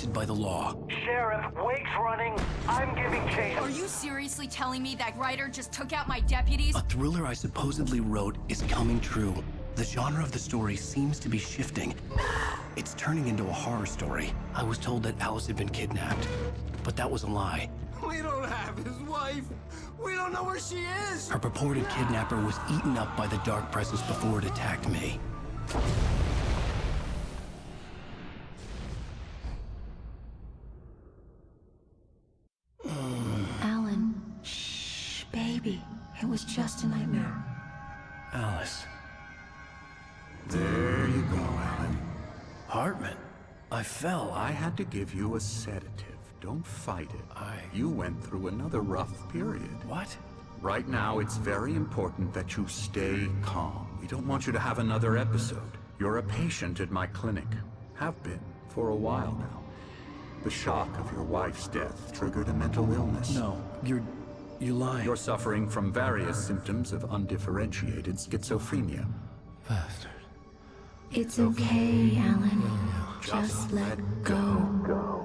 protected by the law. Sheriff, Wake's running. I'm giving chase. Are you seriously telling me that writer just took out my deputies? A thriller I supposedly wrote is coming true. The genre of the story seems to be shifting. It's turning into a horror story. I was told that Alice had been kidnapped, but that was a lie. We don't have his wife. We don't know where she is. Her purported kidnapper was eaten up by the dark presence before it attacked me. Alan, shh, baby. It was just a nightmare. Alice. There you go, Alan. Hartman. I fell. I had to give you a sedative. Don't fight it. You went through another rough period. What? Right now, it's very important that you stay calm. We don't want you to have another episode. You're a patient at my clinic. Have been for a while now. The shock of your wife's death triggered a mental illness. No, you're lying. You're suffering from various symptoms of undifferentiated schizophrenia. Bastard. It's okay, Alan. Just let go.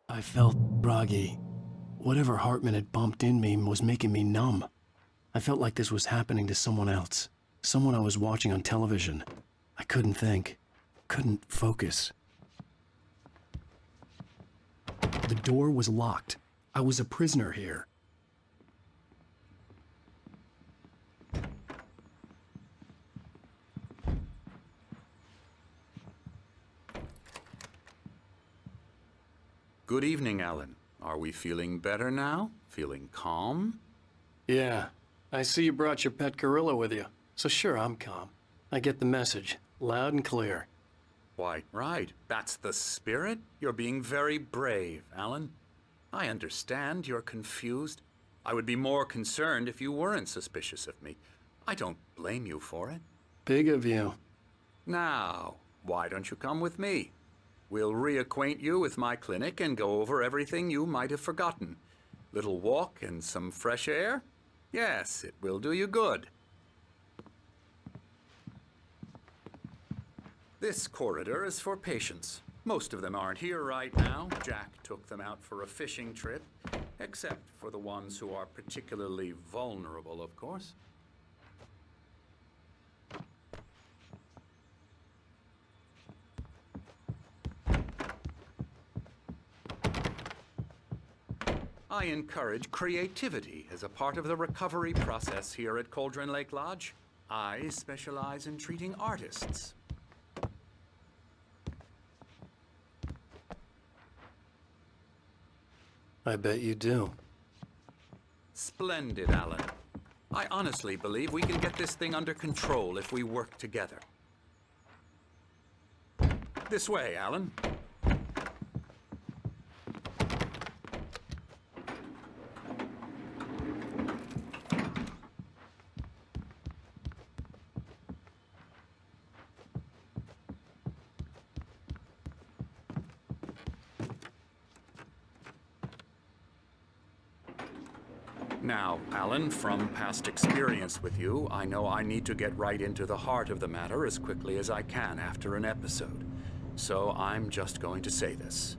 I felt groggy. Whatever Hartman had bumped in me was making me numb. I felt like this was happening to someone else. Someone I was watching on television. I couldn't think. Couldn't focus. The door was locked. I was a prisoner here. Good evening, Alan. Are we feeling better now? Feeling calm? Yeah. I see you brought your pet gorilla with you. So sure, I'm calm. I get the message. Loud and clear. Quite right. That's the spirit. You're being very brave, Alan. I understand you're confused. I would be more concerned if you weren't suspicious of me. I don't blame you for it. Big of you. Now, why don't you come with me? We'll reacquaint you with my clinic and go over everything you might have forgotten. Little walk and some fresh air? Yes, it will do you good. This corridor is for patients. Most of them aren't here right now. Jack took them out for a fishing trip, except for the ones who are particularly vulnerable, of course. I encourage creativity as a part of the recovery process here at Cauldron Lake Lodge. I specialize in treating artists. I bet you do. Splendid, Alan. I honestly believe we can get this thing under control if we work together. This way, Alan. Now, Alan, from past experience with you, I know I need to get right into the heart of the matter as quickly as I can after an episode. So I'm just going to say this.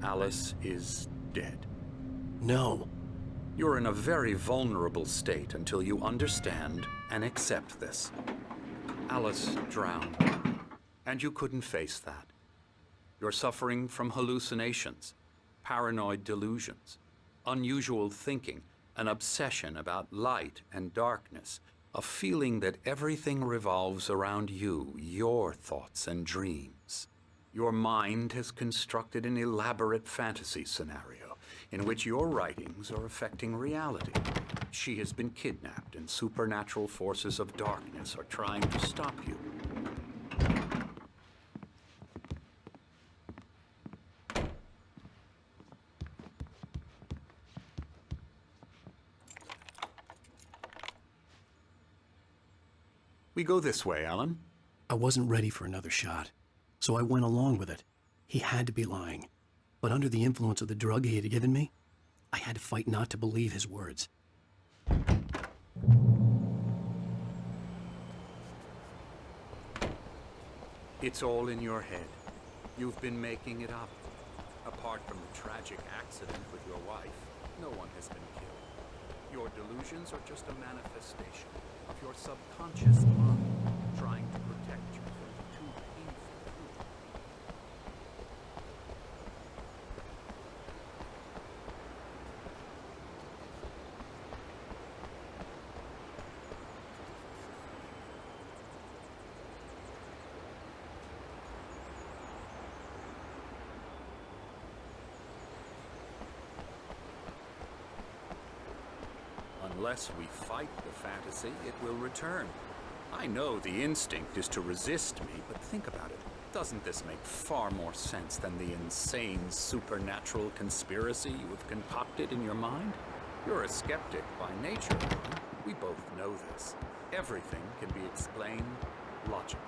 Alice is dead. No. You're in a very vulnerable state until you understand and accept this. Alice drowned, and you couldn't face that. You're suffering from hallucinations, paranoid delusions, unusual thinking, an obsession about light and darkness, a feeling that everything revolves around you, your thoughts and dreams. Your mind has constructed an elaborate fantasy scenario in which your writings are affecting reality. She has been kidnapped and supernatural forces of darkness are trying to stop you. We go this way, Alan. I wasn't ready for another shot. so I went along with it. He had to be lying. But under the influence of the drug he had given me, I had to fight not to believe his words. It's all in your head. You've been making it up. Apart from the tragic accident with your wife, no one has been killed. Your delusions are just a manifestation of your subconscious mind trying to protect you from the too painful truth. Unless we fight the fantasy, it will return. I know the instinct is to resist me, but think about it. Doesn't this make far more sense than the insane supernatural conspiracy you have concocted in your mind? You're a skeptic by nature. We both know this. Everything can be explained logically.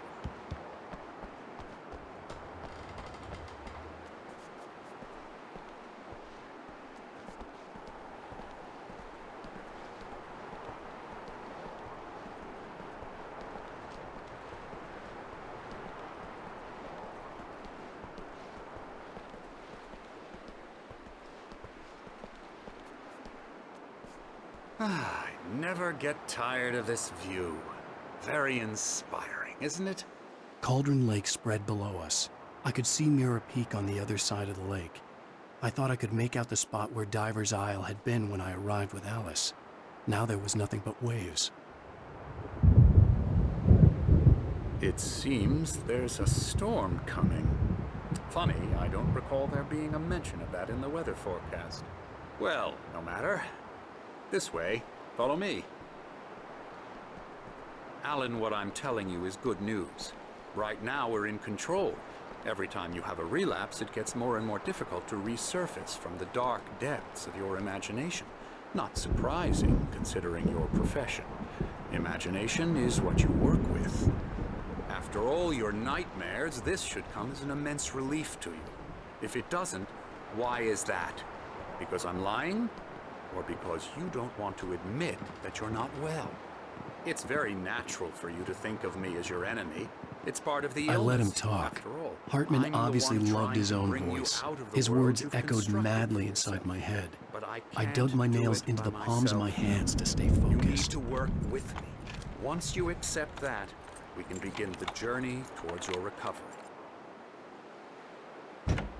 I never get tired of this view. Very inspiring, isn't it? Cauldron Lake spread below us. I could see Mirror Peak on the other side of the lake. I thought I could make out the spot where Diver's Isle had been when I arrived with Alice. Now there was nothing but waves. It seems there's a storm coming. Funny, I don't recall there being a mention of that in the weather forecast. Well, no matter. This way. Follow me. Alan, what I'm telling you is good news. Right now, we're in control. Every time you have a relapse, it gets more and more difficult to resurface from the dark depths of your imagination. Not surprising, considering your profession. Imagination is what you work with. After all your nightmares, this should come as an immense relief to you. If it doesn't, why is that? Because I'm lying? Or because you don't want to admit that you're not well? It's very natural for you to think of me as your enemy. It's part of the illness. I let him talk. After all, Hartman I'm the obviously one loved trying his to own bring you voice. out of the His world words you've echoed constructed madly for inside yourself. my head. But I dug my can't do nails it into by the palms of my myself. hands to stay You need focused. to work with me. Once you accept that, we can begin the journey towards your recovery.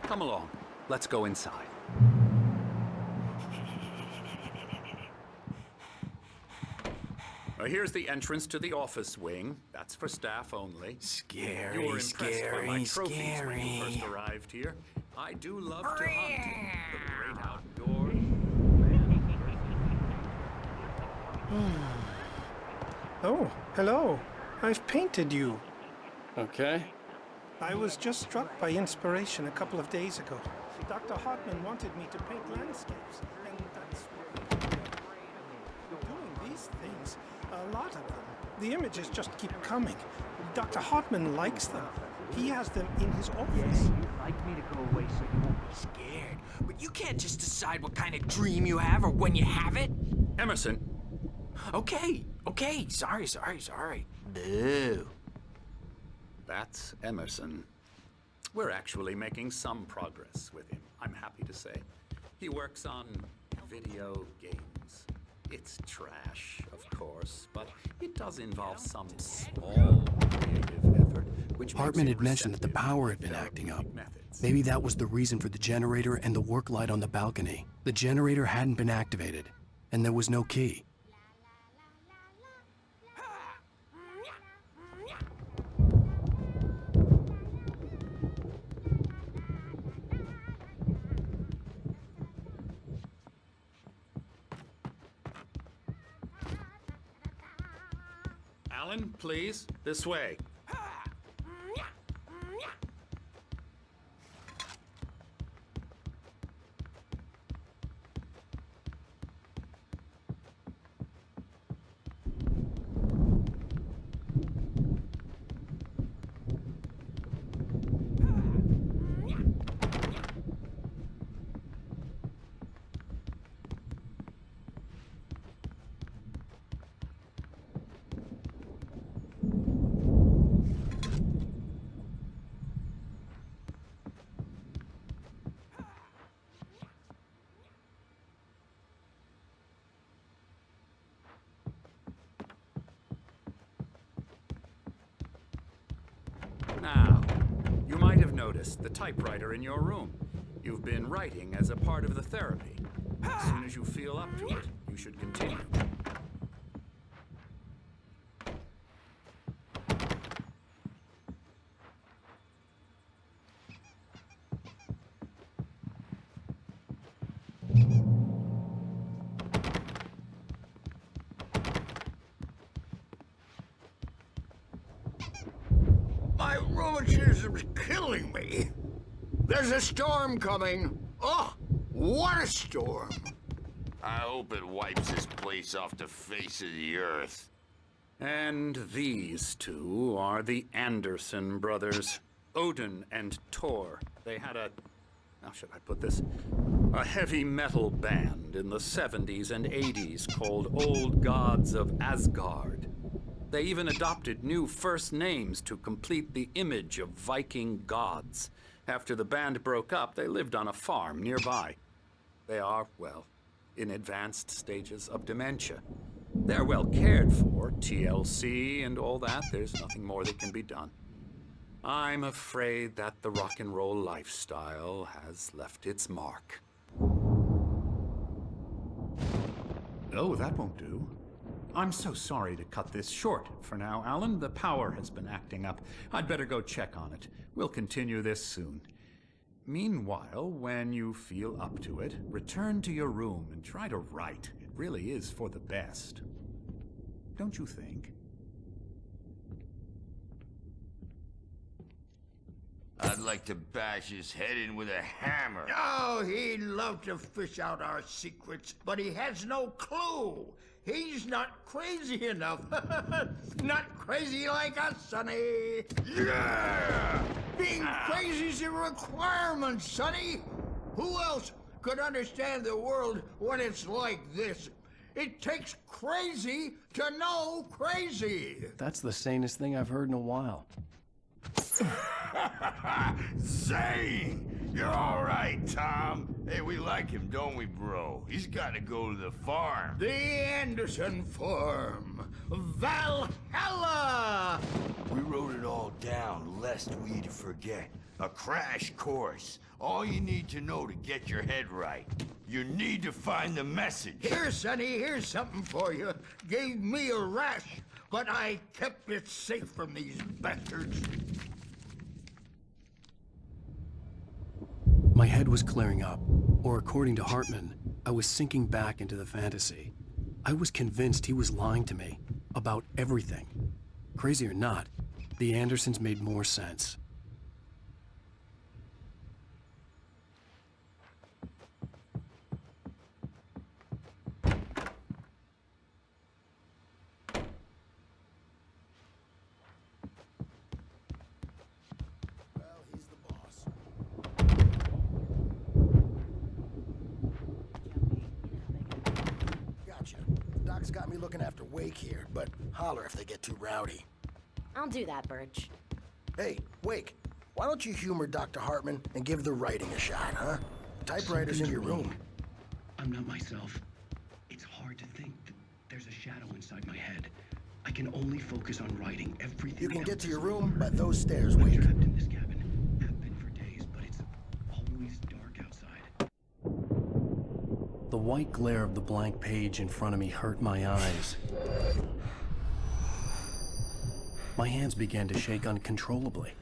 Come along. Let's go inside. Here's the entrance to the office wing. That's for staff only. Scary, You were impressed by my trophies when you scary. first arrived here. I do love to hunt. The great outdoors. Oh, hello. I've painted you. Okay. I was just struck by inspiration a couple of days ago. Dr. Hartman wanted me to paint landscapes, and that's what I'm doing these things. A lot of them. The images just keep coming. Dr. Hartman likes them. He has them in his office. You'd like me to go away so you won't be scared. But you can't just decide what kind of dream you have or when you have it. Emerson, Okay. Sorry. Boo. that's Emerson. We're actually making some progress with him, I'm happy to say. He works on video games. It's trash, of course, but it does involve some small creative effort, which Hartman makes had it mentioned that the receptive power to had been acting up. therapeutic methods. Maybe that was the reason for the generator and the work light on the balcony. The generator hadn't been activated, and there was no key. Alan, please, this way. noticed the typewriter in your room. You've been writing as a part of the therapy. As soon as you feel up to it, you should continue. My rheumatism's killing me. There's a storm coming. Oh, what a storm. I hope it wipes this place off the face of the earth. And these two are the Anderson brothers, Odin and Thor. They had how should I put this? A heavy metal band in the 70s and 80s called Old Gods of Asgard. They even adopted new first names to complete the image of Viking gods. After the band broke up, they lived on a farm nearby. They are, well, in advanced stages of dementia. They're well cared for, TLC and all that. There's nothing more that can be done. I'm afraid that the rock and roll lifestyle has left its mark. Oh, that won't do. I'm so sorry to cut this short for now, Alan. The power has been acting up. I'd better go check on it. We'll continue this soon. Meanwhile, when you feel up to it, return to your room and try to write. It really is for the best. Don't you think? I'd like to bash his head in with a hammer. Oh, he'd love to fish out our secrets, but he has no clue. He's not crazy enough. Not crazy like us, Sonny. Yeah! Being crazy's a requirement, Sonny. Who else could understand the world when it's like this? It takes crazy to know crazy. That's the sanest thing I've heard in a while. Zane! You're all right, Tom. Hey, we like him, don't we, bro? He's got to go to the farm. The Anderson farm. Valhalla! We wrote it all down, lest we'd forget. A crash course. All you need to know to get your head right. You need to find the message. Here, Sonny, here's something for you. Gave me a rash, but I kept it safe from these bastards. My head was clearing up, or according to Hartman, I was sinking back into the fantasy. I was convinced he was lying to me about everything. Crazy or not, the Andersons made more sense. Doc's got me looking after Wake here, but holler if they get too rowdy. I'll do that, Birch. Hey, Wake, why don't you humor Dr. Hartman and give the writing a shot, huh? Typewriter's in your room. I'm not myself. It's hard to think that there's a shadow inside my head. I can only focus on writing. Everything You can else get to your is room over. by those stairs, I'm Wake. trapped in this cabin. Have been for days, but it's always dark outside. The white glare of the blank page in front of me hurt my eyes. My hands began to shake uncontrollably.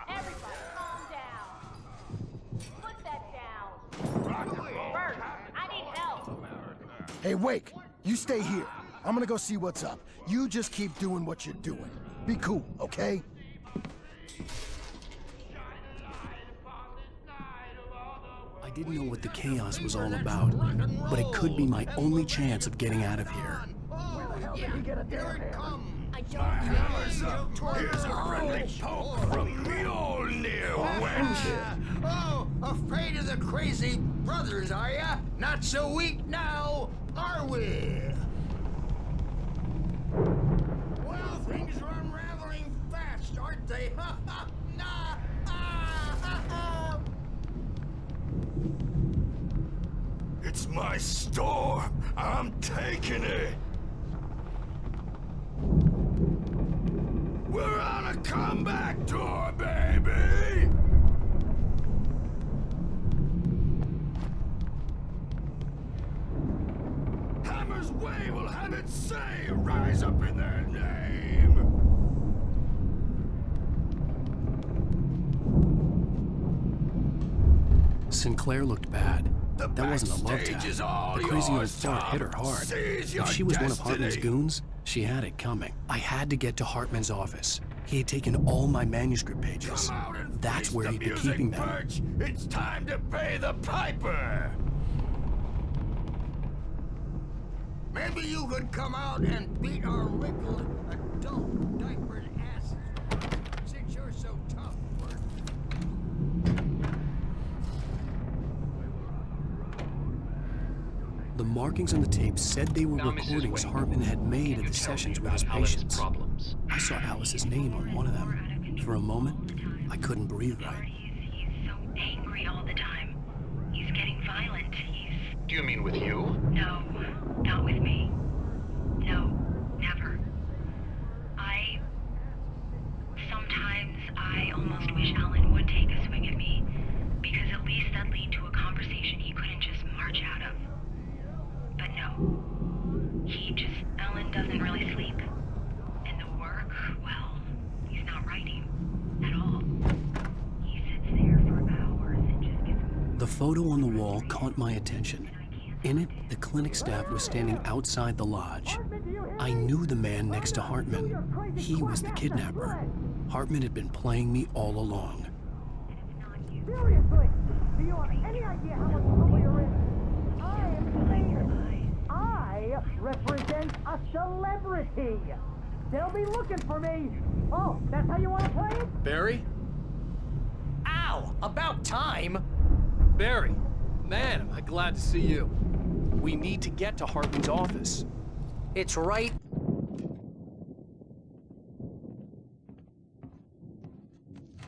Everybody, calm down. Put that down. Birch, I need help. Hey, Wake, you stay here. I'm gonna go see what's up. You just keep doing what you're doing. Be cool, okay? I didn't know what the chaos was all about, but it could be my only chance of getting out of here. Here it comes. I don't know. Here's a friendly poke from Mjolnir, wench. Oh, afraid of the crazy brothers, are ya? Not so weak now, are we? Well, things are unraveling fast, aren't they? It's my storm. I'm taking it. We're on a Sinclair looked bad. That wasn't a love tap. The crazy old fart hit her hard. If she was one of Hartman's goons, she had it coming. I had to get to Hartman's office. He had taken all my manuscript pages. That's where he'd been keeping them. It's time to pay the piper! Maybe you could come out and beat our wrinkled, adult, diapered asses, since you're so tough, Bert. The markings on the tape said they were recordings Hartman had made at the sessions with his patients. I saw Alice's name on one of them. For a moment, I couldn't breathe right. He's so angry all the time. He's getting violent. Do you mean with you? No, not with me. No, never. Sometimes I almost wish Alan would take a swing at me, because at least that'd lead to a conversation he couldn't just march out of. But no. Alan doesn't really sleep. And the work, well, he's not writing at all. He sits there for hours and just gets... The photo on the wall caught my attention. In it, the clinic staff was standing outside the lodge. I knew the man next to Hartman. He was the kidnapper. Hartman had been playing me all along. Seriously, do you have any idea how much trouble you're in? I am famous. I represent a celebrity. They'll be looking for me. Oh, that's how you want to play it? Barry? Ow! About time! Barry, man, am I glad to see you. We need to get to Hartman's office. It's right...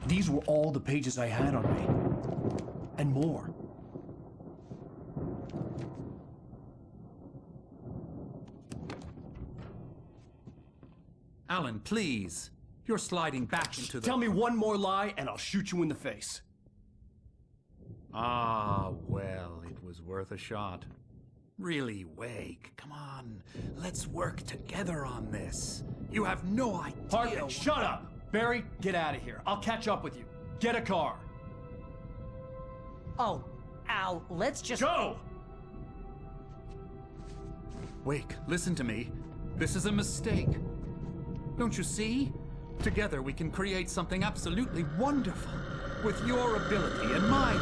These were all the pages I had on me. And more. Alan, please. You're sliding back into the... Tell me one more lie and I'll shoot you in the face. Ah, well, it was worth a shot. Really, Wake, come on. Let's work together on this. You have no idea... Hartman, shut up! Barry, get out of here. I'll catch up with you. Get a car. Oh, Al, let's just... Go! Wake, listen to me. This is a mistake. Don't you see? Together we can create something absolutely wonderful. With your ability and mine.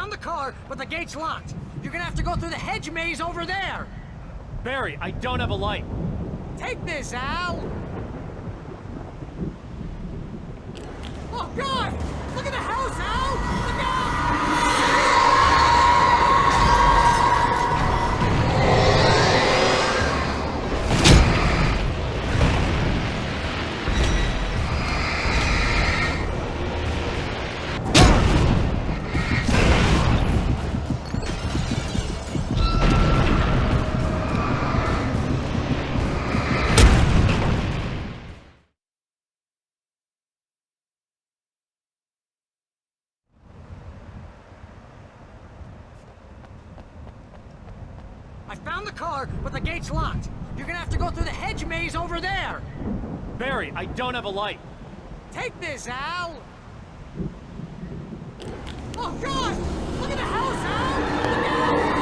found the car, but the gate's locked. You're gonna have to go through the hedge maze over there. Barry, I don't have a light. Take this, Al! Oh, God! Look at the house, Al! Look out! I found the car, but the gate's locked. You're gonna have to go through the hedge maze over there. Barry, I don't have a light. Take this, Al! Oh, God! Look at the house, Al! Look out!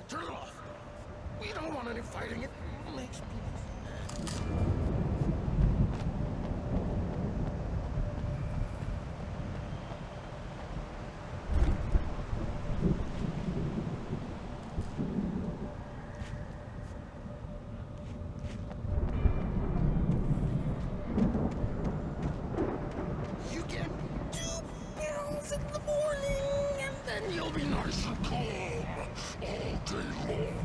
Turn it off. We don't want any fighting. It makes people... You get 2 pills in the morning, and then you'll be nice and calm all day long.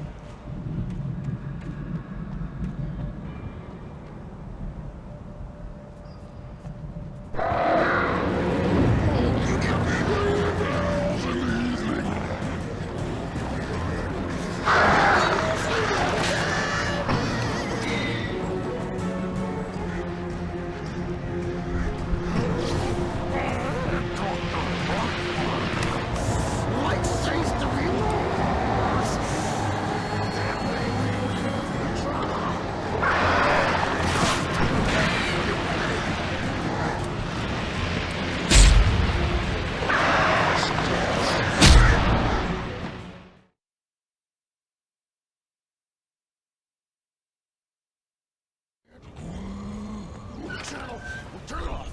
Channel, turn it off.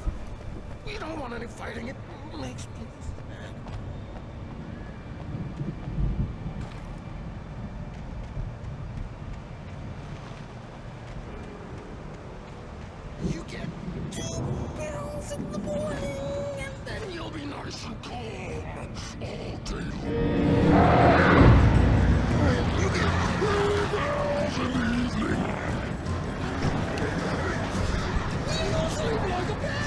We don't want any fighting. It makes people mad. You get 2 pills in the morning, and then you'll be nice and calm all day long. You get 3 pills in the evening. You sleep like a baby.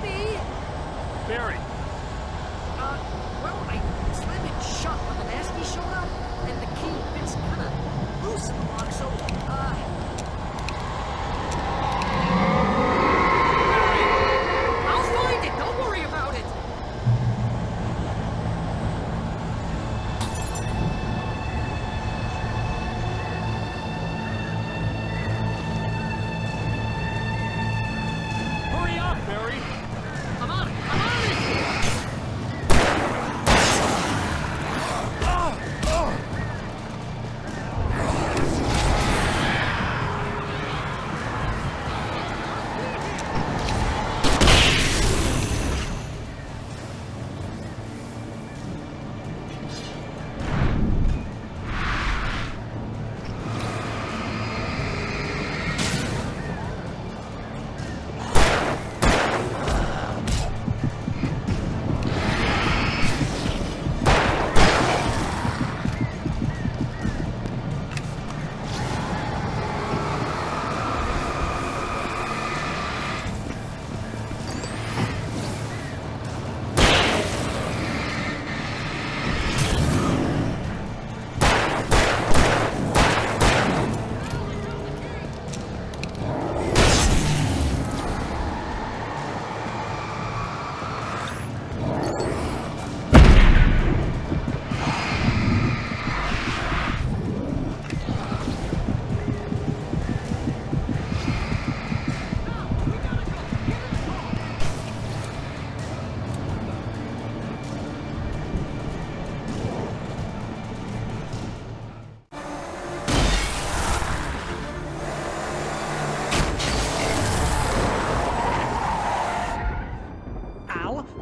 maybe. Barry! Well, I slammed it shut when the nasty showed up, and the key fits kind of loose in the lock, so, I'll find it! Don't worry about it! Hurry up, Barry! I'm on it! I'm on it!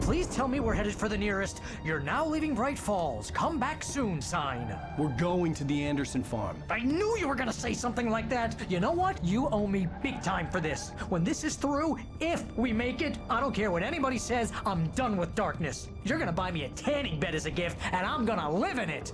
Please tell me we're headed for the nearest "You're now leaving Bright Falls. Come back soon" sign. We're going to the Anderson farm. I knew you were gonna say something like that. You know what? You owe me big time for this. When this is through, if we make it, I don't care what anybody says, I'm done with darkness. You're gonna buy me a tanning bed as a gift, and I'm gonna live in it.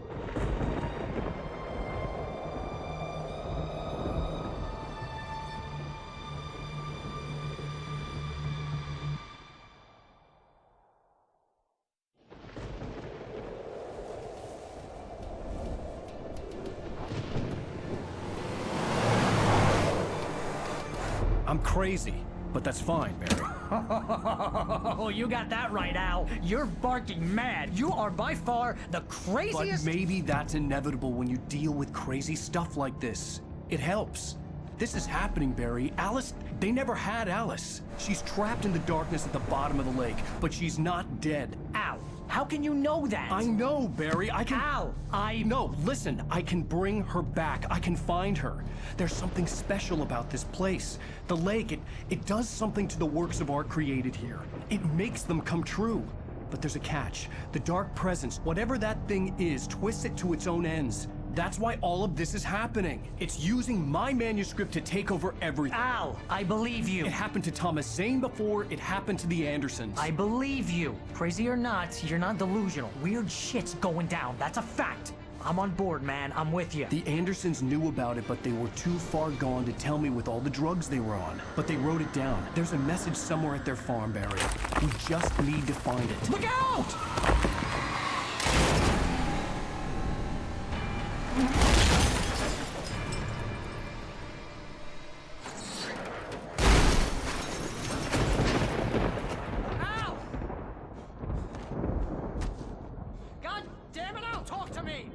I'm crazy, but that's fine, Barry. Oh, you got that right, Al. You're barking mad. You are by far the craziest... But maybe that's inevitable when you deal with crazy stuff like this. It helps. This is happening, Barry. Alice, they never had Alice. She's trapped in the darkness at the bottom of the lake, but she's not dead. Al, how can you know that? I know, Barry. I can... Al, No, listen. I can bring her back. I can find her. There's something special about this place. The lake, it does something to the works of art created here. It makes them come true. But there's a catch. The dark presence, whatever that thing is, twists it to its own ends. That's why all of this is happening. It's using my manuscript to take over everything. Al, I believe you. It happened to Thomas Zane before, it happened to the Andersons. I believe you. Crazy or not, you're not delusional. Weird shit's going down. That's a fact. I'm on board, man. I'm with you. The Andersons knew about it, but they were too far gone to tell me with all the drugs they were on. But they wrote it down. There's a message somewhere at their farm, Barry. We just need to find it. Look out! Al! God damn it, Al, talk to me!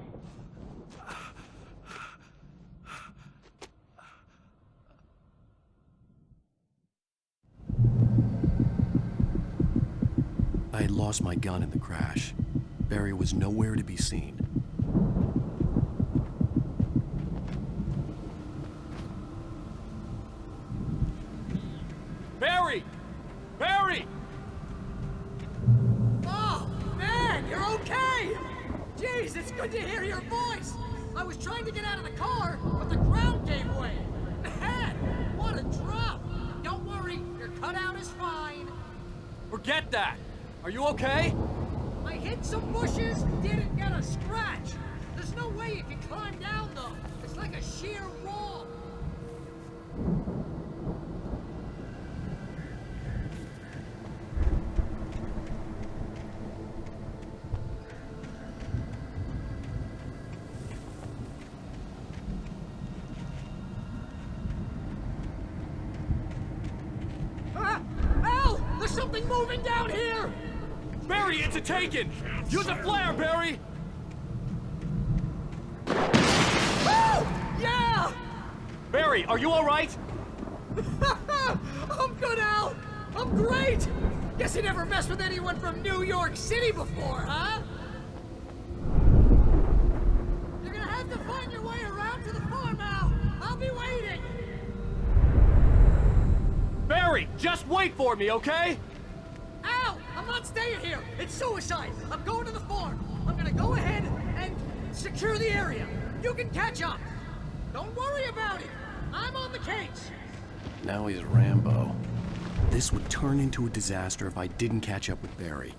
I had lost my gun in the crash. Barry was nowhere to be seen. Barry! Barry! Oh, man, you're okay! Jeez, it's good to hear your voice! I was trying to get out of the car, but the ground gave way. Man, what a drop! Don't worry, your cutout is fine. Forget that! Are you okay? I hit some bushes, didn't get a scratch. There's no way you can climb down, though. It's like a sheer wall. something moving down here! Barry, it's a taken! Use a flare, Barry! Woo! Yeah! Barry, are you alright? I'm good, Al! I'm great! Guess you never messed with anyone from New York City before, huh? You're gonna have to find your way around to the farm, Al! I'll be waiting! Barry, just wait for me, okay? Al! I'm not staying here! It's suicide! I'm going to the farm! I'm gonna go ahead and secure the area! You can catch up! Don't worry about it! I'm on the case! Now he's Rambo. This would turn into a disaster if I didn't catch up with Barry.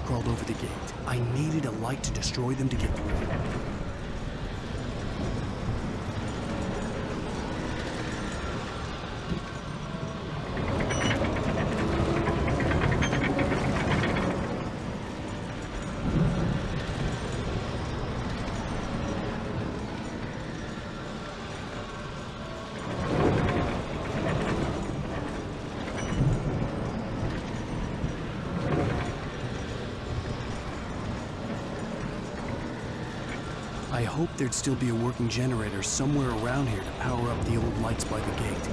Crawled over the gate. I needed a light to destroy them to get through. I hoped there'd still be a working generator somewhere around here to power up the old lights by the gate.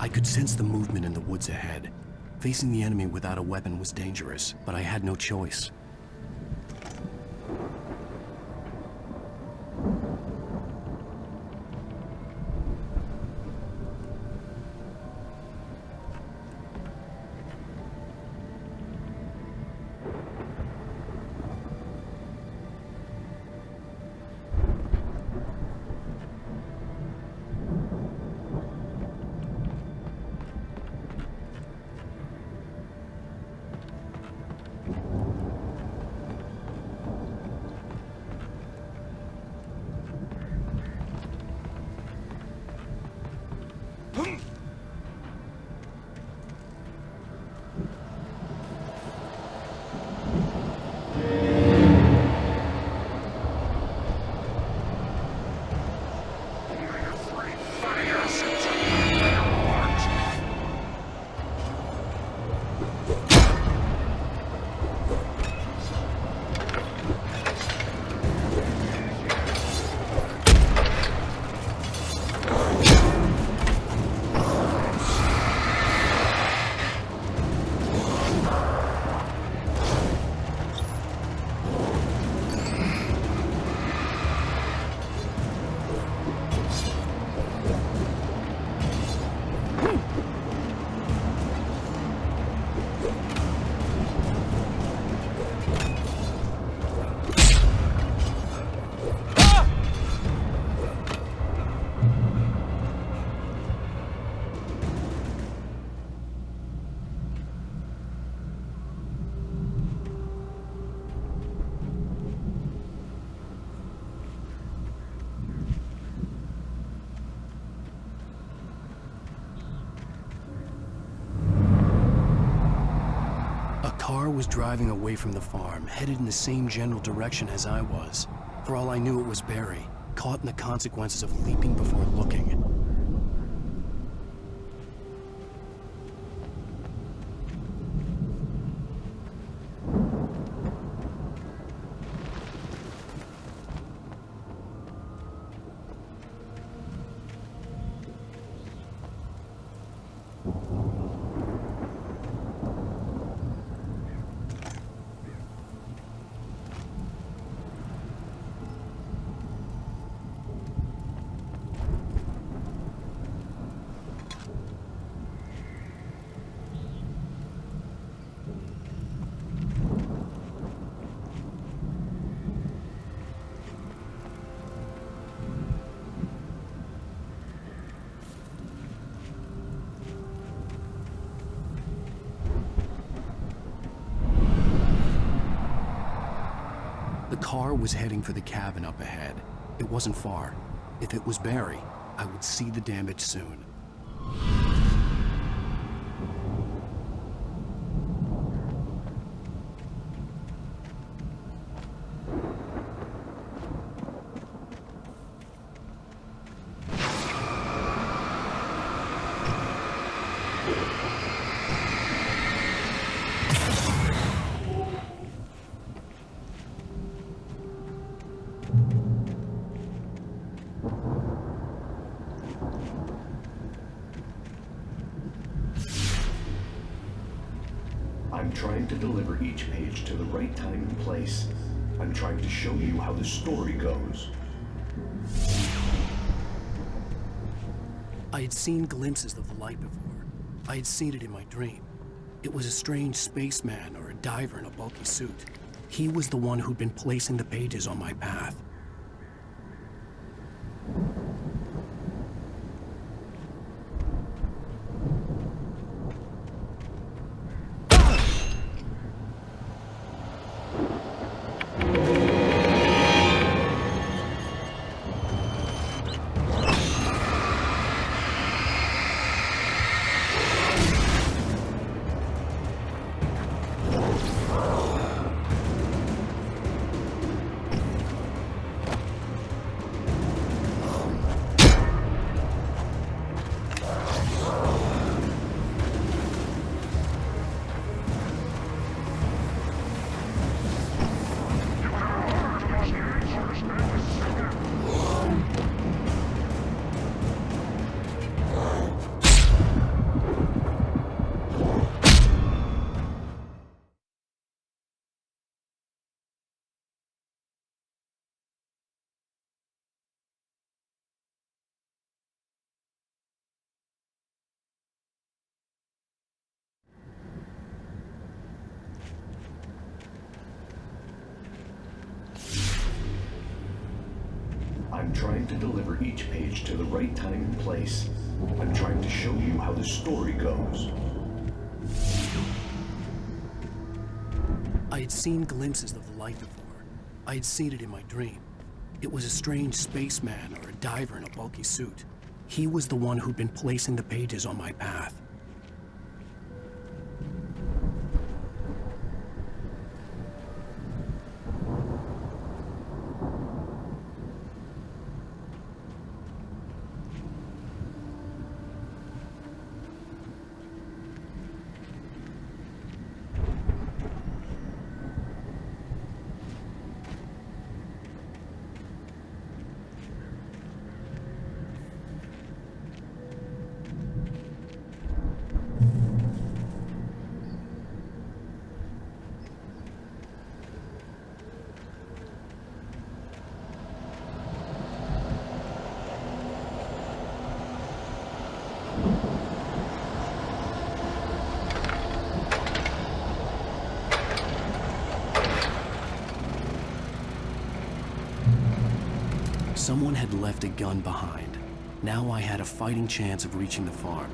I could sense the movement in the woods ahead. Facing the enemy without a weapon was dangerous, but I had no choice. car was driving away from the farm, headed in the same general direction as I was. For all I knew, it was Barry, caught in the consequences of leaping before looking. The car was heading for the cabin up ahead. It wasn't far. If it was Barry, I would see the damage soon. I'm trying to deliver each page to the right time and place. I'm trying to show you how the story goes. I had seen glimpses of the light before. I had seen it in my dream. It was a strange spaceman or a diver in a bulky suit. He was the one who'd been placing the pages on my path. I'm trying to deliver each page to the right time and place. I'm trying to show you how the story goes. I had seen glimpses of the light before. I had seen it in my dream. It was a strange spaceman or a diver in a bulky suit. He was the one who'd been placing the pages on my path. Someone had left a gun behind. Now I had a fighting chance of reaching the farm.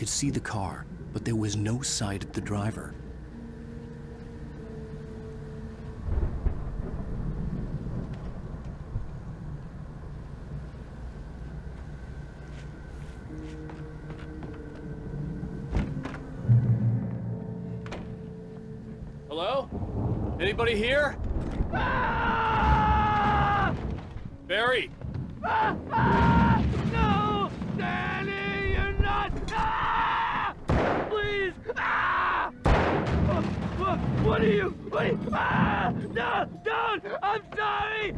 could see the car, but there was no sight of the driver. Hello? Anybody here? Barry! No! Danny, you're not! Please! What are you? No! Don't! I'm sorry!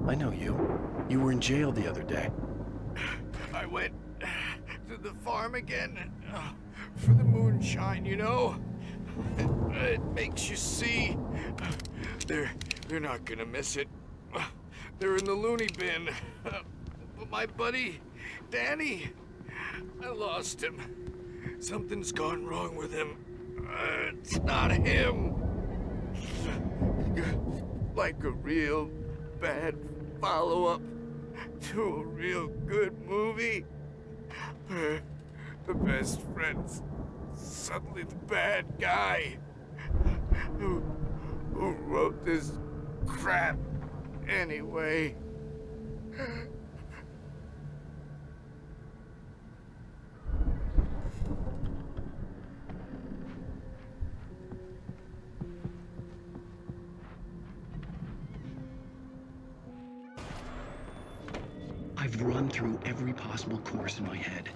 I know you. You were in jail the other day. I went to the farm again for the moonshine, you know? It makes you see. They're not gonna miss it. They're in the loony bin. But my buddy, Danny, I lost him. Something's gone wrong with him. It's not him. Like a real bad follow-up to a real good movie. The best friend's suddenly the bad guy. Who wrote this crap anyway? I've run through every possible course in my head.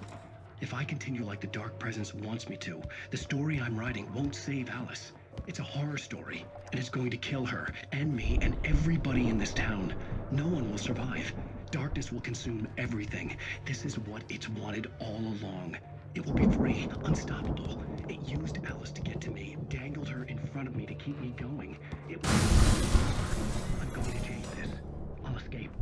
If I continue like the Dark Presence wants me to, the story I'm writing won't save Alice. It's a horror story, and it's going to kill her, and me, and everybody in this town. No one will survive. Darkness will consume everything. This is what it's wanted all along. It will be free, unstoppable. It used Alice to get to me, dangled her in front of me to keep me going. I'm going to change this. I'll escape.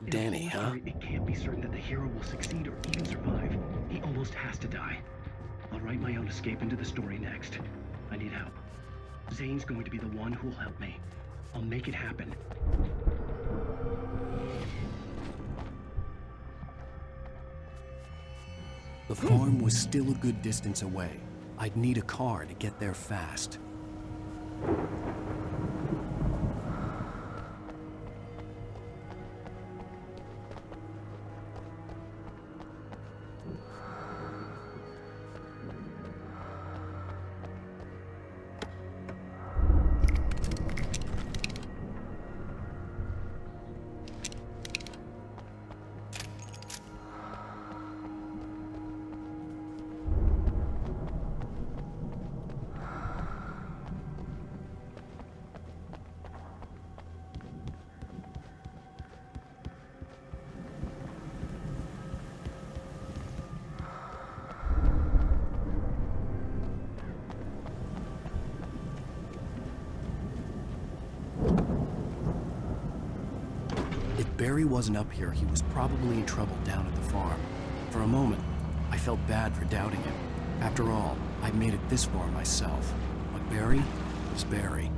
Danny, huh? It can't be certain that the hero will succeed or even survive. He almost has to die. I'll write my own escape into the story next. I need help. Zane's going to be the one who'll help me. I'll make it happen. The farm was still a good distance away. I'd need a car to get there fast. Barry wasn't up here, he was probably in trouble down at the farm. For a moment, I felt bad for doubting him. After all, I'd made it this far myself. But Barry was Barry.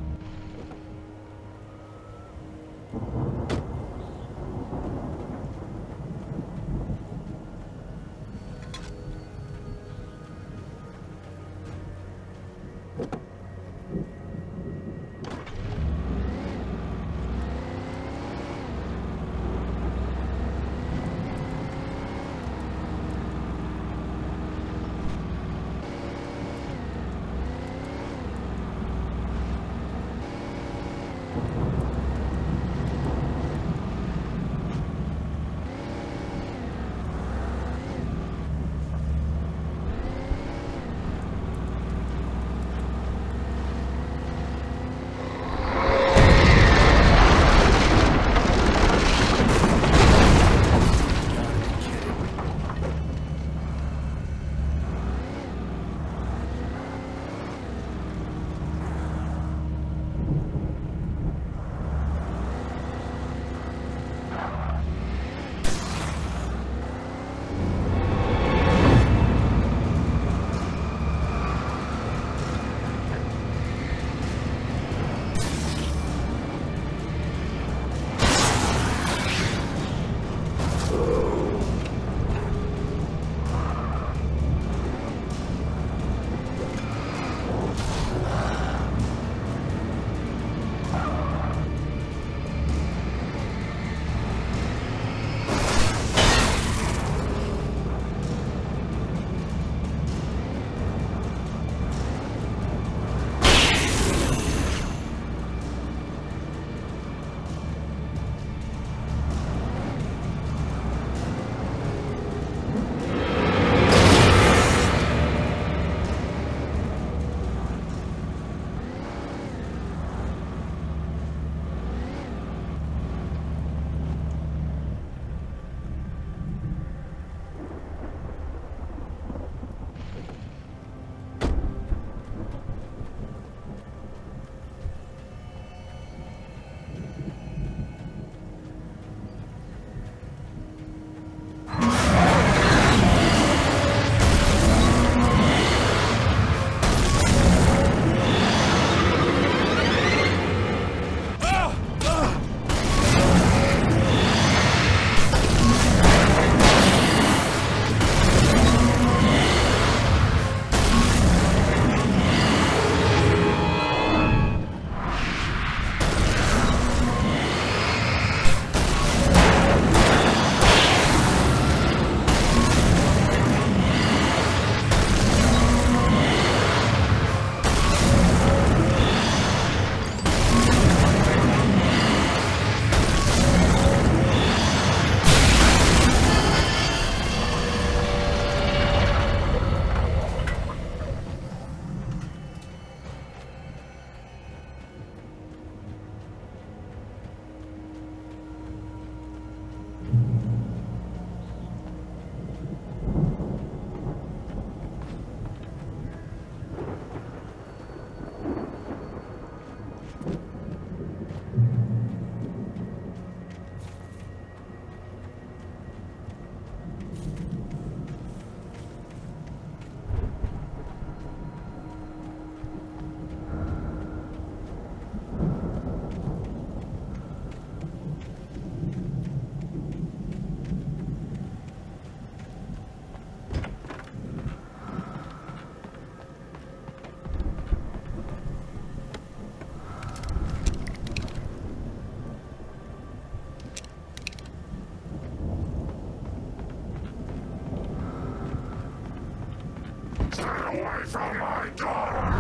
Stay away from my daughter!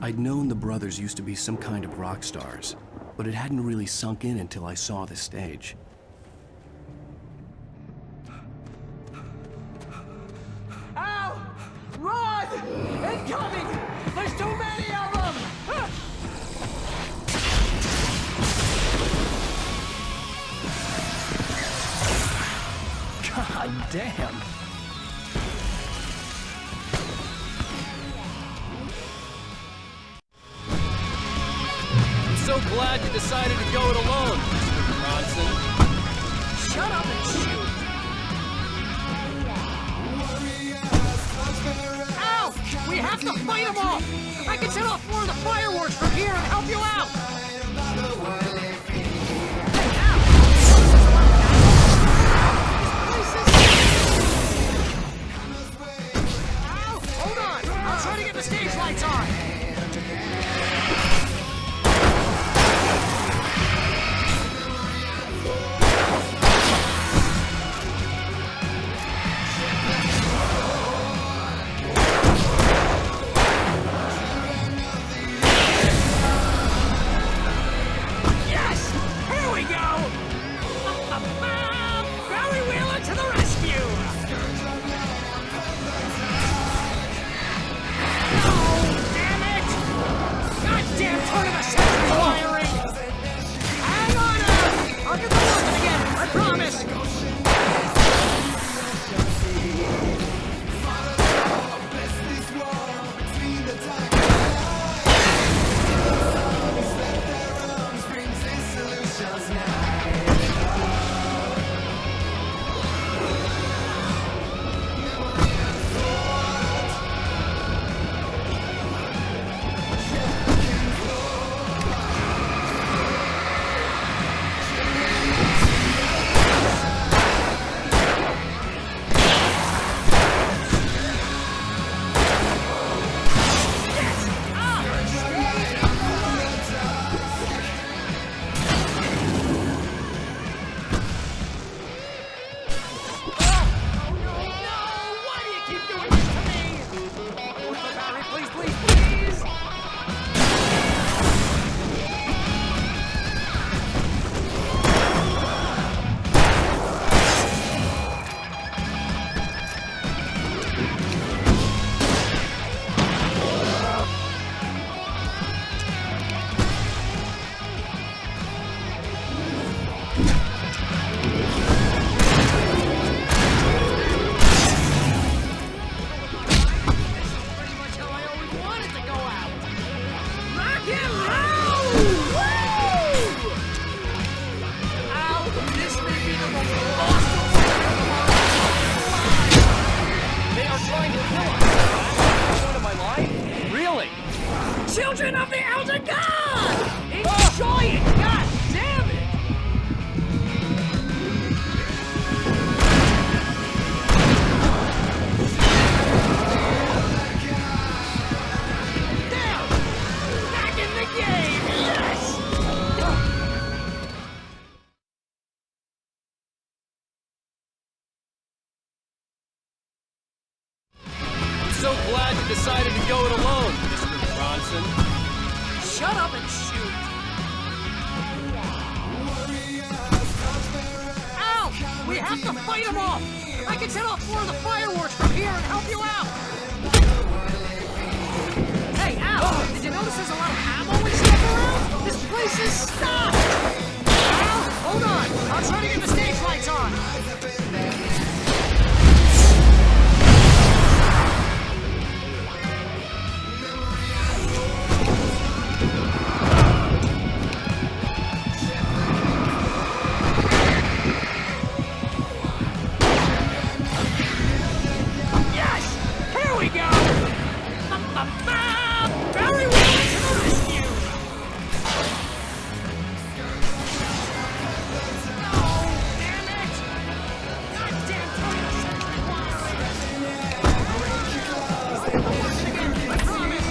I'd known the brothers used to be some kind of rock stars, but it hadn't really sunk in until I saw the stage. Ow! Run! Incoming! There's too many of them! God damn! I'm so glad you decided to go it alone, Mr. Bronson. Shut up and shoot! Ow! We have to fight them off! I can set off more of the fireworks from here and help you out! Ow! Hold on! I'll try to get the stage lights on! Children of the Elder God! Enjoy it! God damn it! Down! Back in the game! Yes! I'm so glad you decided to go it alone, Mr. Bronson. Shut up and shoot! fight them off! I can set off more of the fireworks from here and help you out! Hey, Al! Did you notice there's a lot of ammo and stuff around? This place is stocked! Al, hold on! I'll try to get the stage lights on! Very well to the rescue! Oh, damn it! Goddamn sentry I promise!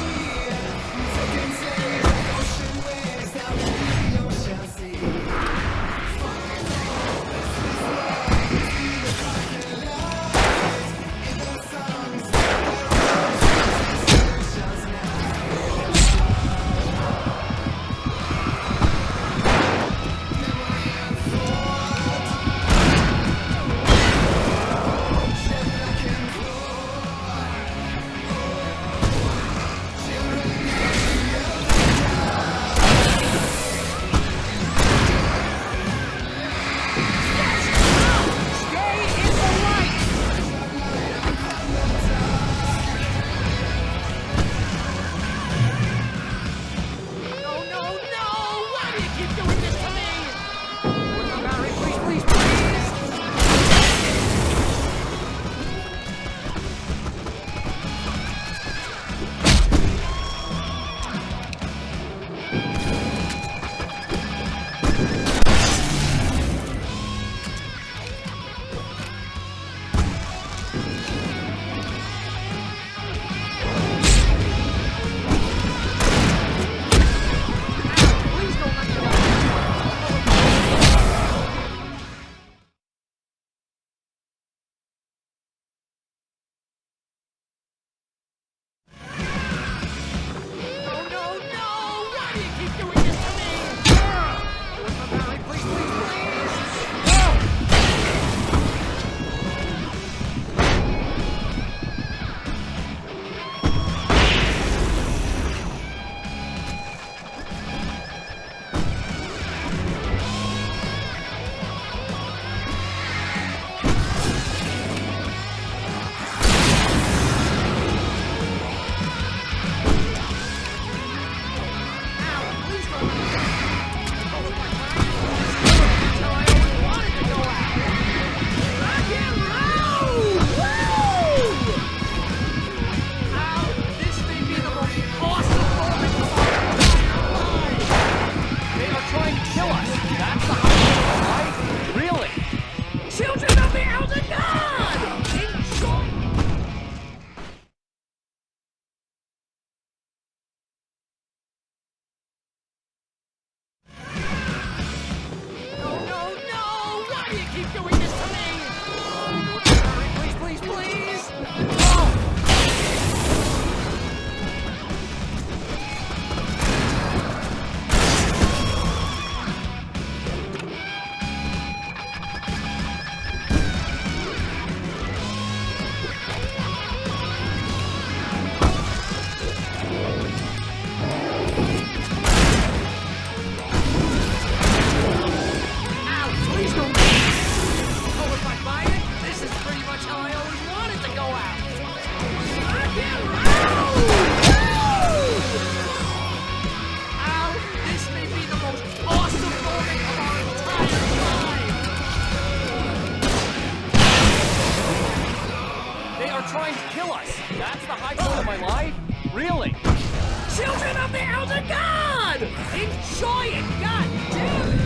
Enjoy it! God damn it!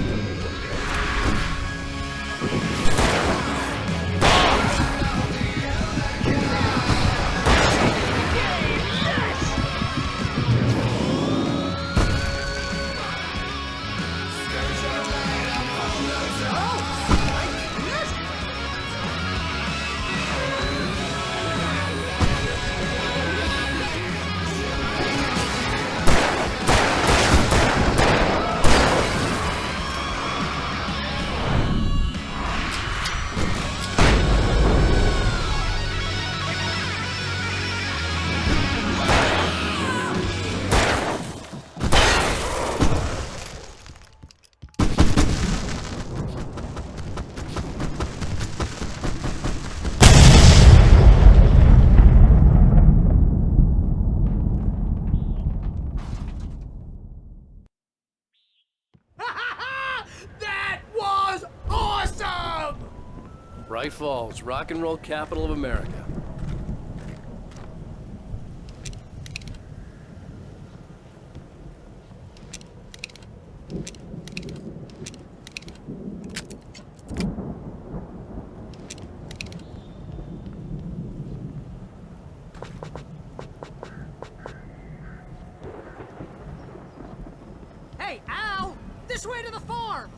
Bright Falls, rock and roll capital of America. Hey, Al! This way to the farm!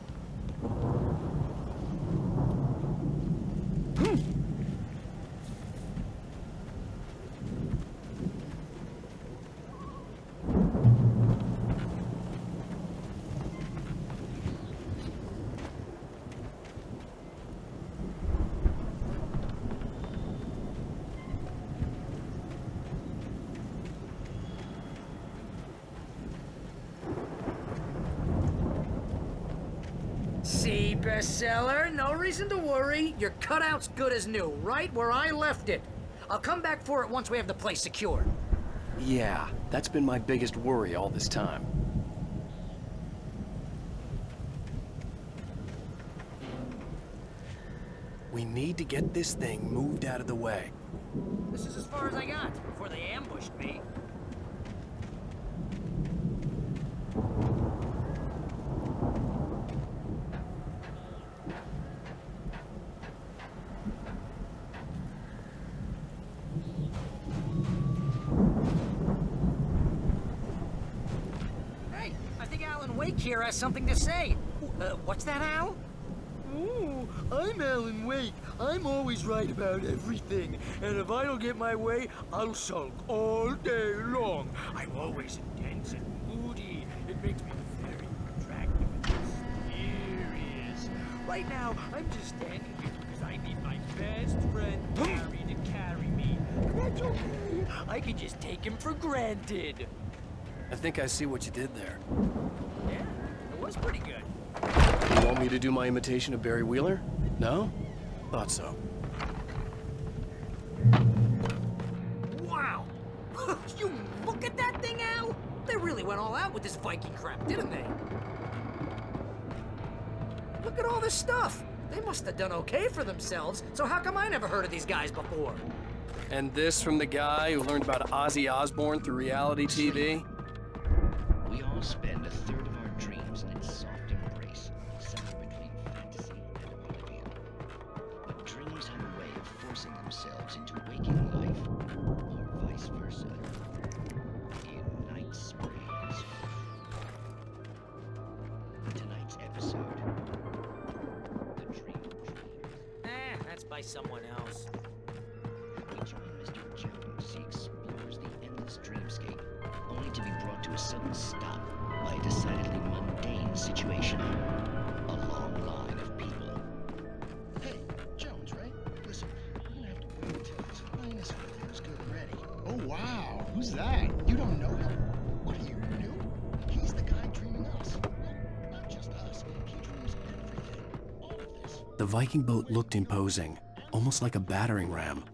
See, bestseller? No reason to worry. Your cutout's good as new, right where I left it. I'll come back for it once we have the place secured. Yeah, that's been my biggest worry all this time. We need to get this thing moved out of the way. This is as far as I got before they ambushed me. Hey, I think Alan Wake here has something to say. What's that, Al? Ooh, I'm Alan Wake. I'm always right about everything. And if I don't get my way, I'll sulk all day long. I'm always intense and moody. It makes me very attractive and mysterious. Right now, I'm just standing here because I need my best friend Harry to carry me. But that's okay. I can just take him for granted. I think I see what you did there. Yeah, it was pretty good. You want me to do my imitation of Barry Wheeler? No? Thought so. Wow! You look at that thing, Al! They really went all out with this Viking crap, didn't they? Look at all this stuff! They must have done okay for themselves, so how come I never heard of these guys before? And this from the guy who learned about Ozzy Osbourne through reality TV? We all spend a third of our dreams in its soft embrace, somewhere between fantasy and oblivion. But dreams have a way of forcing themselves into waking life, or vice versa. In Night Springs. Tonight's episode. The Dream Dreamers. That's by someone else. We join Mr. Jones as he explores the endless dreamscape, only to be brought to a sudden stop by a decidedly mundane situation. A long line of people. Hey, Jones, right? Listen, we're gonna have to wait until his finest with is good and ready. Oh, wow. Who's that? You don't know him? What are you, new? He's the guy dreaming us. Well, not just us. He dreams everything. All of this. The Viking boat looked imposing, almost like a battering ram.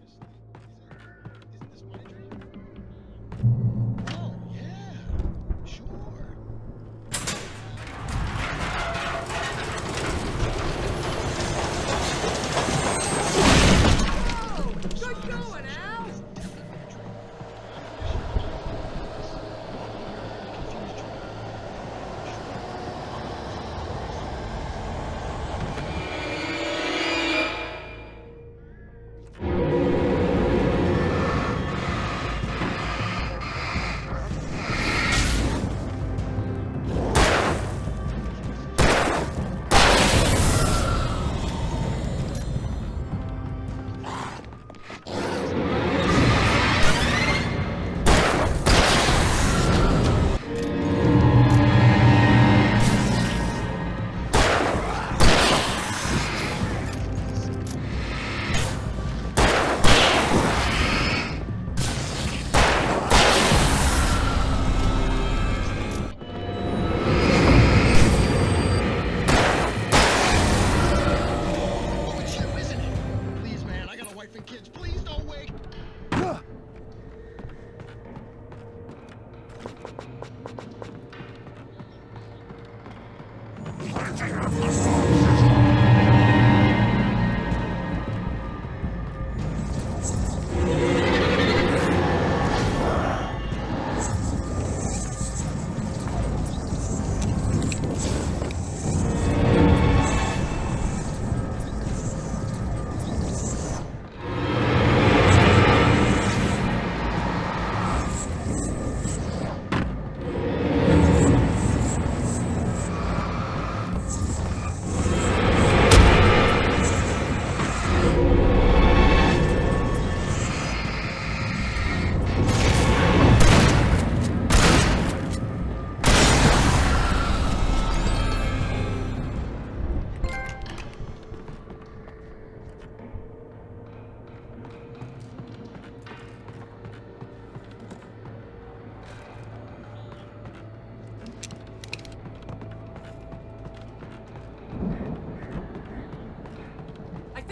Good going, Al!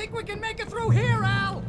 think we can make it through here, Al?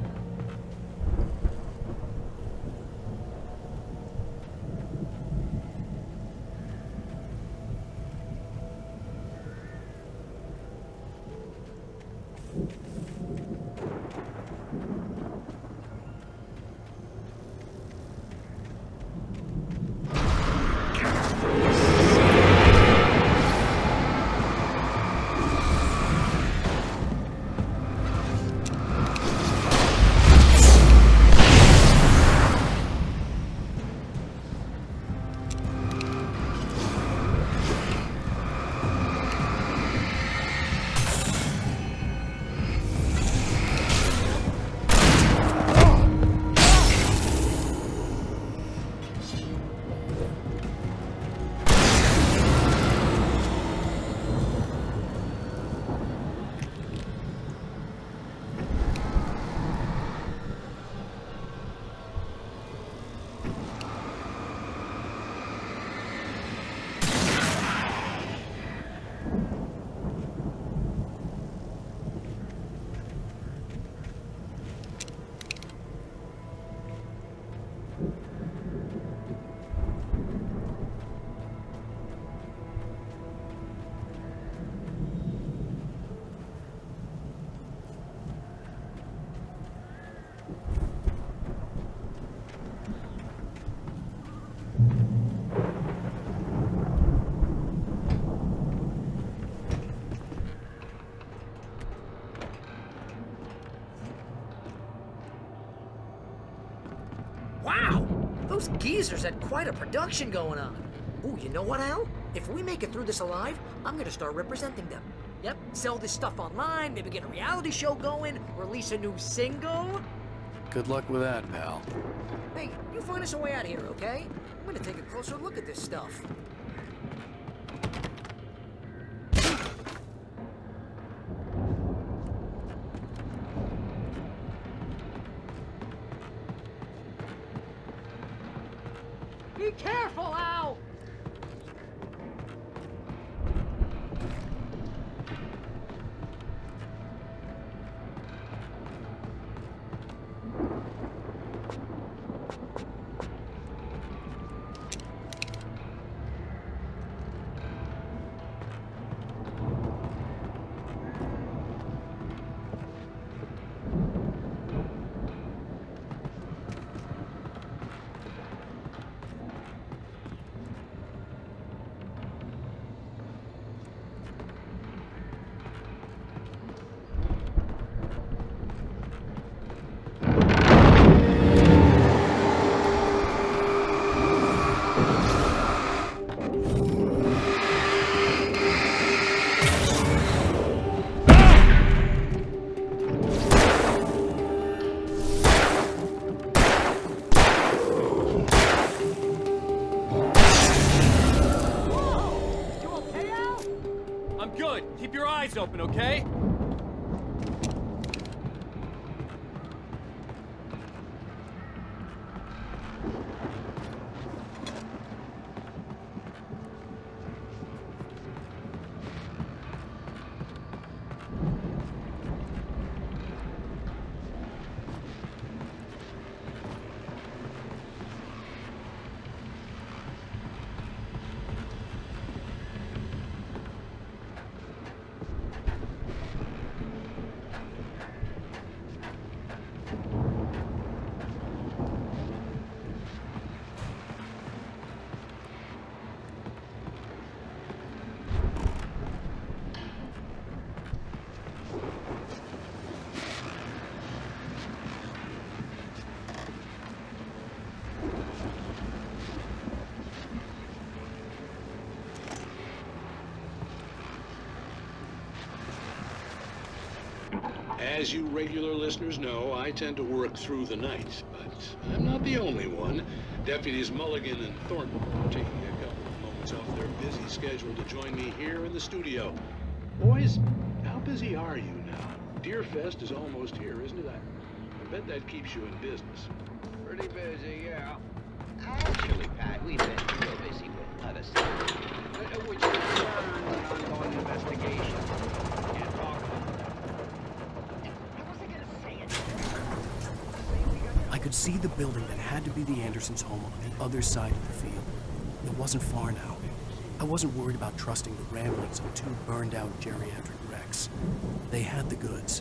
Wow! Those geezers had quite a production going on. Ooh, you know what, Al? If we make it through this alive, I'm gonna start representing them. Yep, sell this stuff online, maybe get a reality show going, release a new single. Good luck with that, pal. Hey, you find us a way out of here, okay? I'm gonna take a closer look at this stuff. Be careful, Al! Keep your eyes open, okay? As you regular listeners know, I tend to work through the night, but I'm not the only one. Deputies Mulligan and Thornton are taking a couple of moments off their busy schedule to join me here in the studio. Boys, how busy are you now? Deerfest is almost here, isn't it? I bet that keeps you in business. Pretty busy, yeah. Actually, Pat, we've been real busy with other stuff. Which concerns an ongoing investigation. Can't talk about that. could see the building that had to be the Andersons' home on the other side of the field. It wasn't far now. I wasn't worried about trusting the ramblings of two burned-out geriatric wrecks. They had the goods.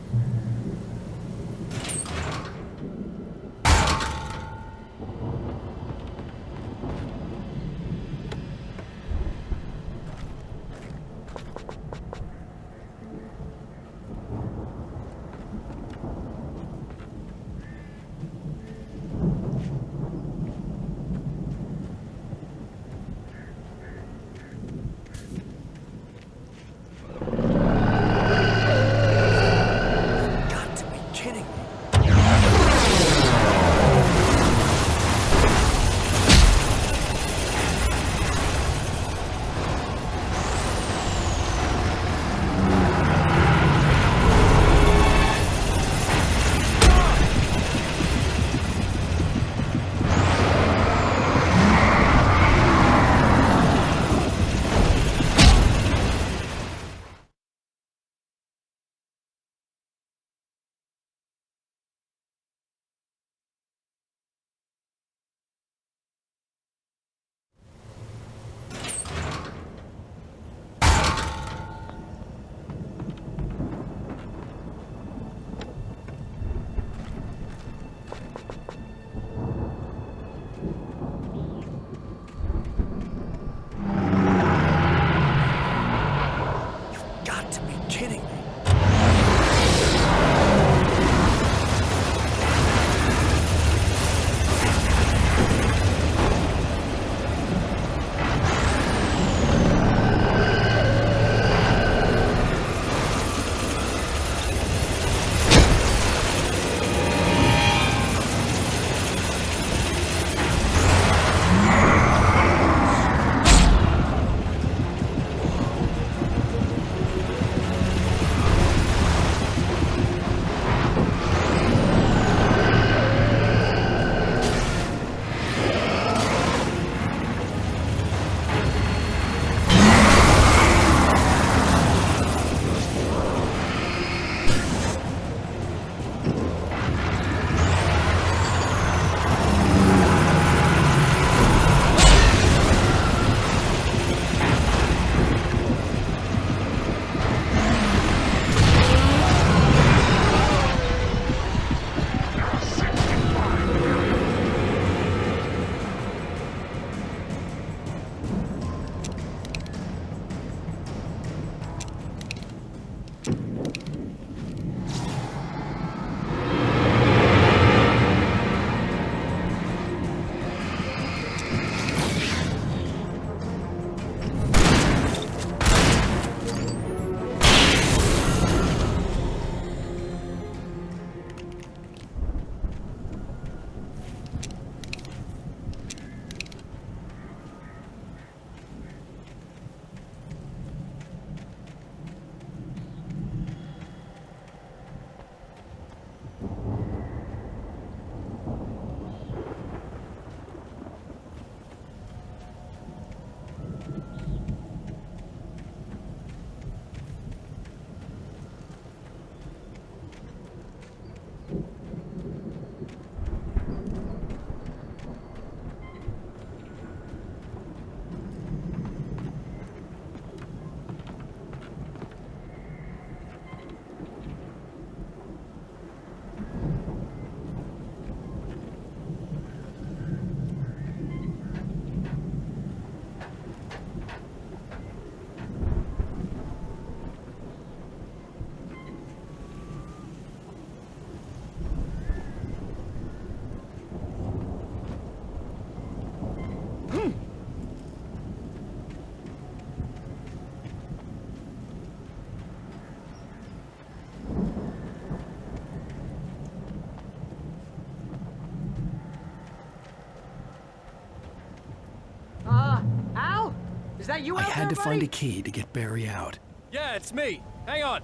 Al? Is that you I out had there, to find buddy? a key to get Barry out. Yeah, it's me. Hang on.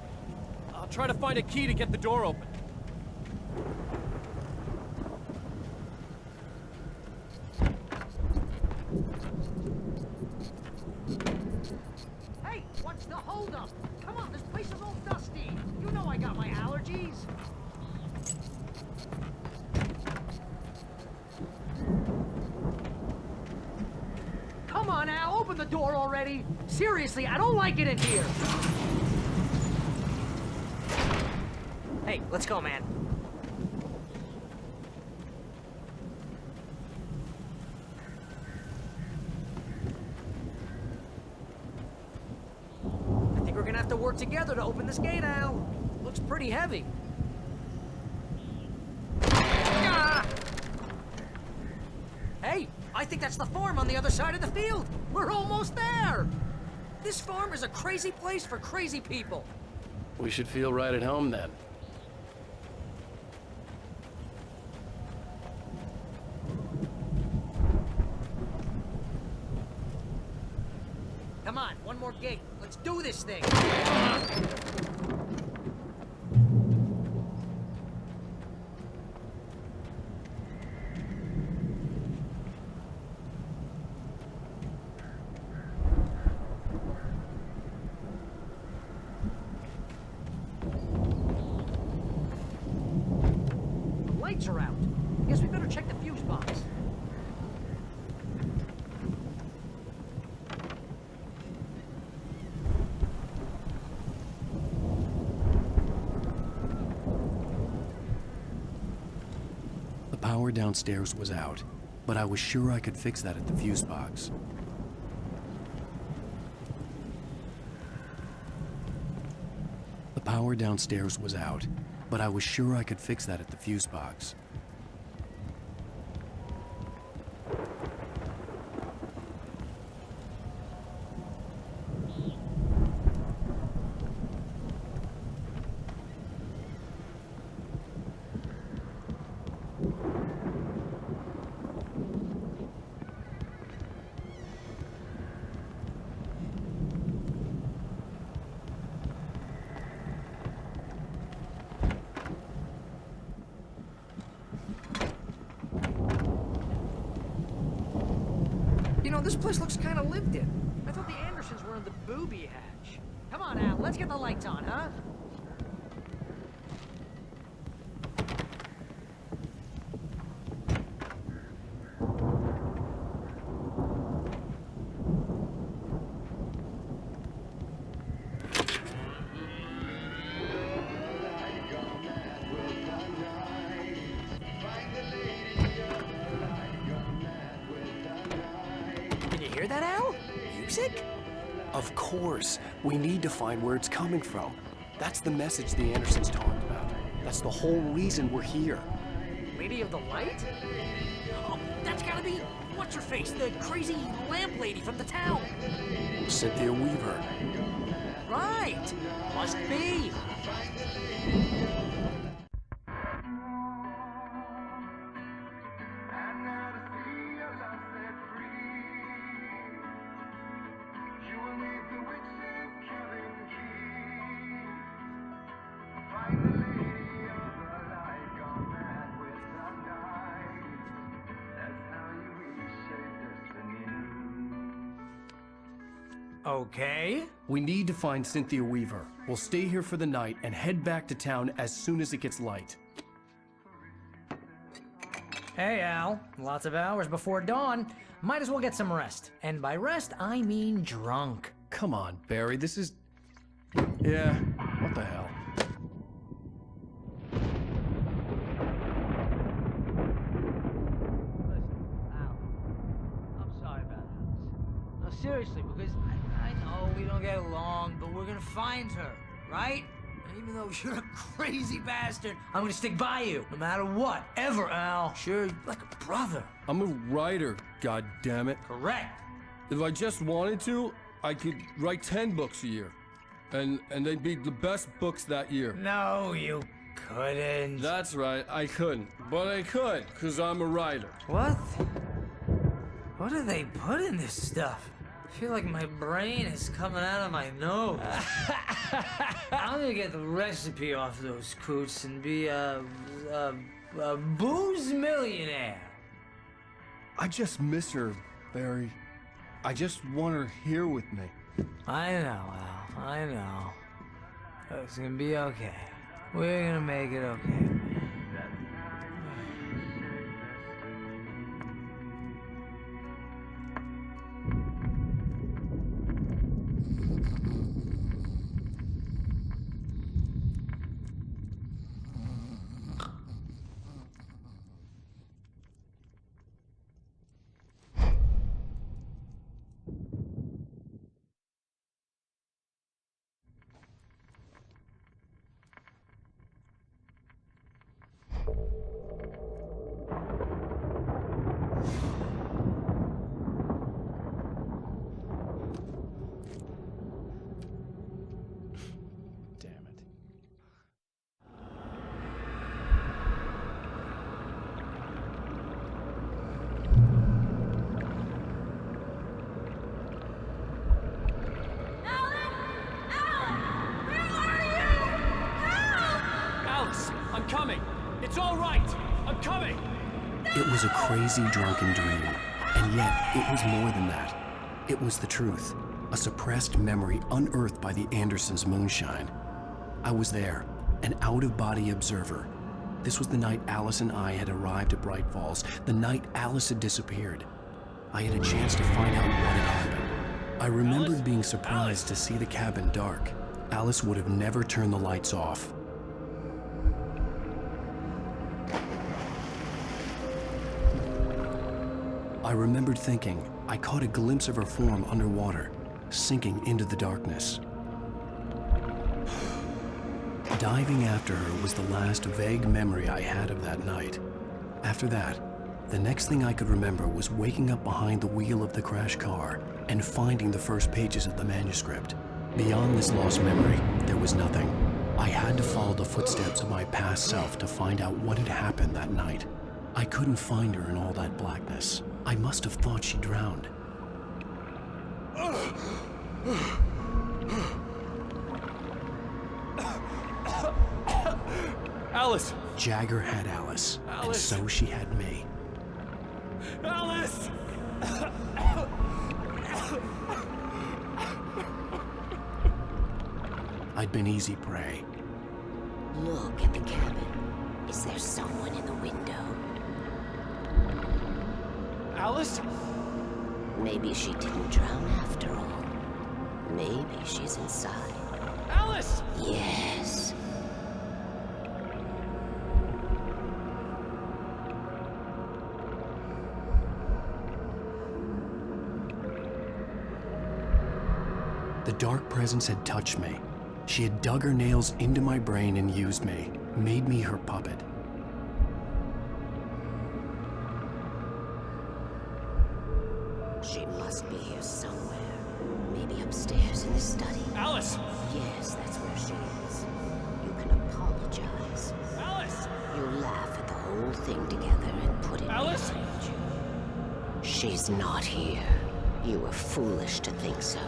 I'll try to find a key to get the door open. Hey, what's the holdup? Come on, this place is all dusty. You know I got my allergies. the door already? Seriously, I don't like it in here. Hey, let's go, man. I think we're gonna have to work together to open this gate, Al. Looks pretty heavy. Ah! Hey, I think that's the farm on the other side of the field. We're almost there. This farm is a crazy place for crazy people. We should feel right at home then. Come on, one more gate. Let's do this thing. The lights are out. Guess we better check the fuse box. The power downstairs was out, but I was sure I could fix that at the fuse box. The power downstairs was out, but I was sure I could fix that at the fuse box. You know, this place looks kind of lived in. I thought the Andersons were in the booby hatch. Come on, Al, let's get the lights on, huh? Can you hear that, Al? Music? Of course. We need to find where it's coming from. That's the message the Andersons talked about. That's the whole reason we're here. Lady of the Light? Oh, that's gotta be what's-her-face, the crazy lamp lady from the town. Cynthia Weaver. Right. Must be. Okay. We need to find Cynthia Weaver. We'll stay here for the night and head back to town as soon as it gets light. Hey, Al. Lots of hours before dawn. Might as well get some rest. And by rest, I mean drunk. Come on, Barry, this is... Yeah, what the hell? I'm sorry about that. No, seriously, because I know we don't get along, but we're gonna find her, right? And even though you're a crazy bastard, I'm gonna stick by you, no matter what, ever, Al. Sure, like a brother. I'm a writer, goddammit. Correct. If I just wanted to, I could write 10 books a year. And they'd be the best books that year. No, you couldn't. That's right, I couldn't. But I could, because I'm a writer. What? What do they put in this stuff? I feel like my brain is coming out of my nose. I'm gonna get the recipe off those coots and be a booze millionaire. I just miss her, Barry. I just want her here with me. I know, Al. I know. It's gonna be okay. We're gonna make it okay. all right! I'm coming! It was a crazy, drunken dream, and yet it was more than that. It was the truth, a suppressed memory unearthed by the Andersons' moonshine. I was there, an out-of-body observer. This was the night Alice and I had arrived at Bright Falls, the night Alice had disappeared. I had a chance to find out what had happened. I remembered being surprised to see the cabin dark. Alice would have never turned the lights off. I remembered thinking I caught a glimpse of her form underwater, sinking into the darkness. Diving after her was the last vague memory I had of that night. After that, the next thing I could remember was waking up behind the wheel of the crashed car and finding the first pages of the manuscript. Beyond this lost memory, there was nothing. I had to follow the footsteps of my past self to find out what had happened that night. I couldn't find her in all that blackness. I must have thought she drowned. Alice! Jagger had Alice, and so she had me. Alice! I'd been easy prey. Look at the cabin. Is there someone in the window? Alice? Maybe she didn't drown after all. Maybe she's inside. Alice! Yes. The dark presence had touched me. She had dug her nails into my brain and used me, made me her puppet. She must be here somewhere. Maybe upstairs in the study. Alice! Yes, that's where she is. You can apologize. Alice! You laugh at the whole thing together and put it Alice! behind you. She's not here. You were foolish to think so.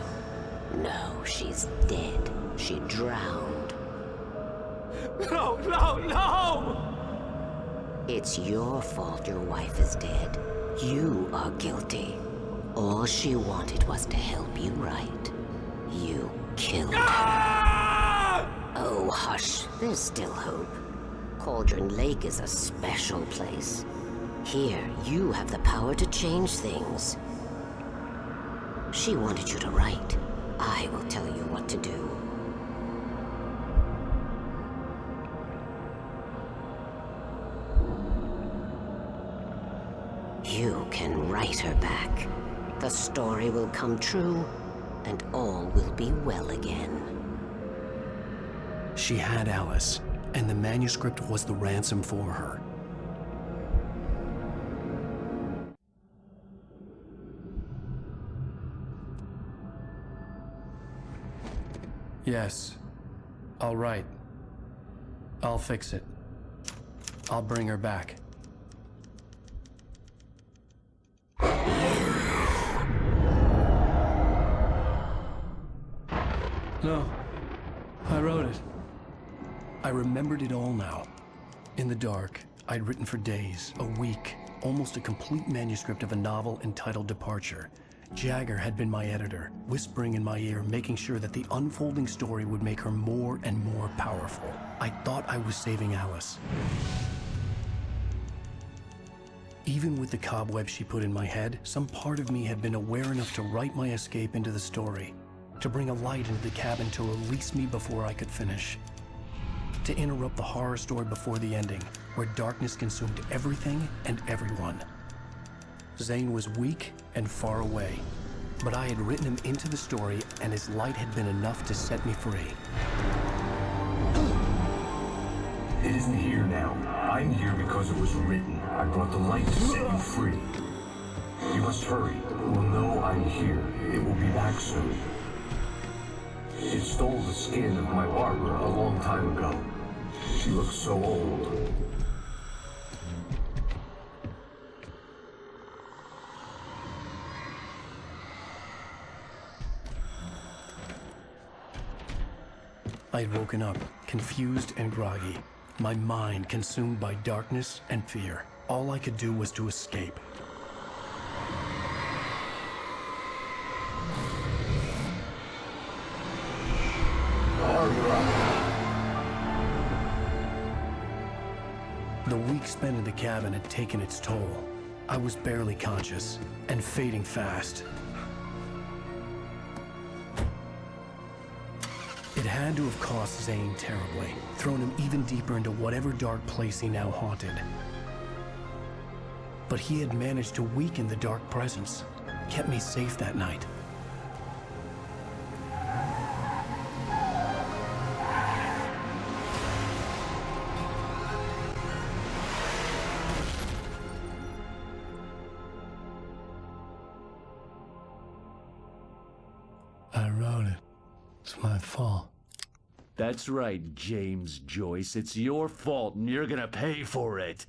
No, she's dead. She drowned. No, no, no! It's your fault your wife is dead. You are guilty. All she wanted was to help you right. You killed her. Oh, hush. There's still hope. Cauldron Lake is a special place. Here, you have the power to change things. She wanted you to write. I will tell you what to do. You can write her back. The story will come true, and all will be well again. She had Alice, and the manuscript was the ransom for her. Yes. I'll write. I'll fix it. I'll bring her back. No. I wrote it. I remembered it all now. In the dark, I'd written for days, a week, almost a complete manuscript of a novel entitled Departure. Jagger had been my editor, whispering in my ear, making sure that the unfolding story would make her more and more powerful. I thought I was saving Alice. Even with the cobweb she put in my head, some part of me had been aware enough to write my escape into the story, to bring a light into the cabin to release me before I could finish, to interrupt the horror story before the ending, where darkness consumed everything and everyone. Zane was weak and far away, but I had written him into the story, and his light had been enough to set me free. It isn't here now. I'm here because it was written. I brought the light to set you free. You must hurry. We'll know I'm here. It will be back soon. It stole the skin of my Barbara a long time ago. She looks so old. I had woken up, confused and groggy. My mind consumed by darkness and fear. All I could do was to escape. The week spent in the cabin had taken its toll. I was barely conscious, and fading fast. It had to have cost Zane terribly, thrown him even deeper into whatever dark place he now haunted. But he had managed to weaken the dark presence, kept me safe that night. I wrote it. It's my fault. That's right, James Joyce. It's your fault, and you're gonna pay for it.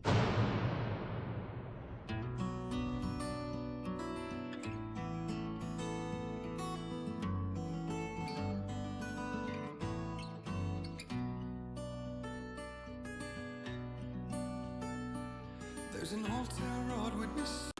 There's an old town road with me.